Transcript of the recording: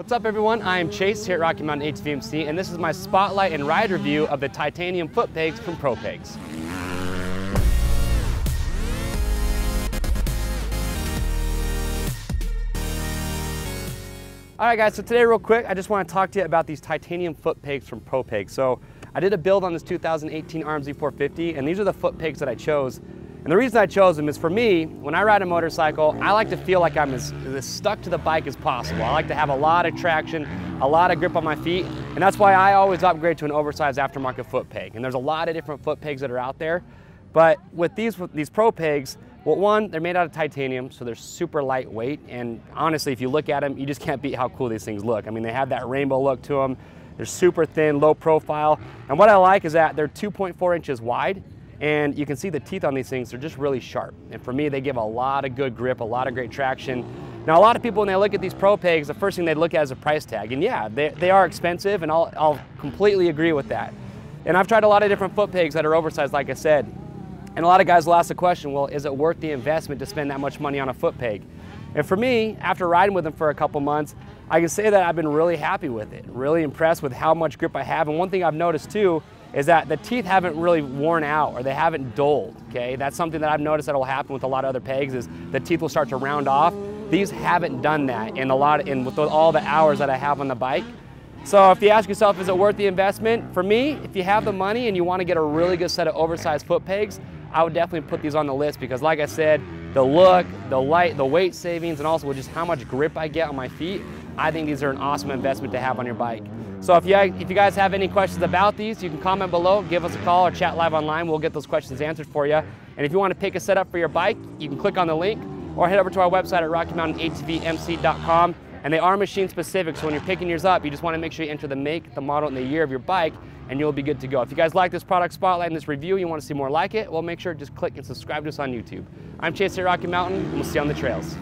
What's up everyone, I am Chase here at Rocky Mountain ATV MC, and this is my spotlight and ride review of the titanium foot pegs from Pro Pegs. Alright guys, so today real quick, I just want to talk to you about these titanium foot pegs from Pro Pegs. So I did a build on this 2018 RMZ 450, and these are the foot pegs that I chose. And the reason I chose them is, for me, when I ride a motorcycle, I like to feel like I'm as stuck to the bike as possible. I like to have a lot of traction, a lot of grip on my feet, and that's why I always upgrade to an oversized aftermarket foot peg. And there's a lot of different foot pegs that are out there, but with these Pro Pegs, well, one, they're made out of titanium, so they're super lightweight, and honestly, if you look at them, you just can't beat how cool these things look. I mean, they have that rainbow look to them. They're super thin, low profile, and what I like is that they're 2.4 inches wide, and you can see the teeth on these things, they're just really sharp. And for me, they give a lot of good grip, a lot of great traction. Now, a lot of people, when they look at these Pro Pegs, the first thing they look at is a price tag. And yeah, they are expensive, and I'll completely agree with that. And I've tried a lot of different foot pegs that are oversized, like I said. And a lot of guys will ask the question, well, is it worth the investment to spend that much money on a foot peg? And for me, after riding with them for a couple months, I can say that I've been really happy with it, really impressed with how much grip I have. And one thing I've noticed too, is that the teeth haven't really worn out, or they haven't dulled, okay? That's something that I've noticed that will happen with a lot of other pegs, is the teeth will start to round off. These haven't done that with all the hours that I have on the bike. So if you ask yourself, is it worth the investment? For me, if you have the money and you want to get a really good set of oversized foot pegs, I would definitely put these on the list, because like I said, the look, the weight savings, and also with just how much grip I get on my feet, I think these are an awesome investment to have on your bike. So if you guys have any questions about these, you can comment below, give us a call, or chat live online. We'll get those questions answered for you. And if you want to pick a setup for your bike, you can click on the link or head over to our website at RockyMountainATVMC.com. And they are machine specific, so when you're picking yours up, you just want to make sure you enter the make, the model, and the year of your bike, and you'll be good to go. If you guys like this product spotlight and this review, you want to see more like it, well, make sure to just click and subscribe to us on YouTube. I'm Chase at Rocky Mountain, and we'll see you on the trails.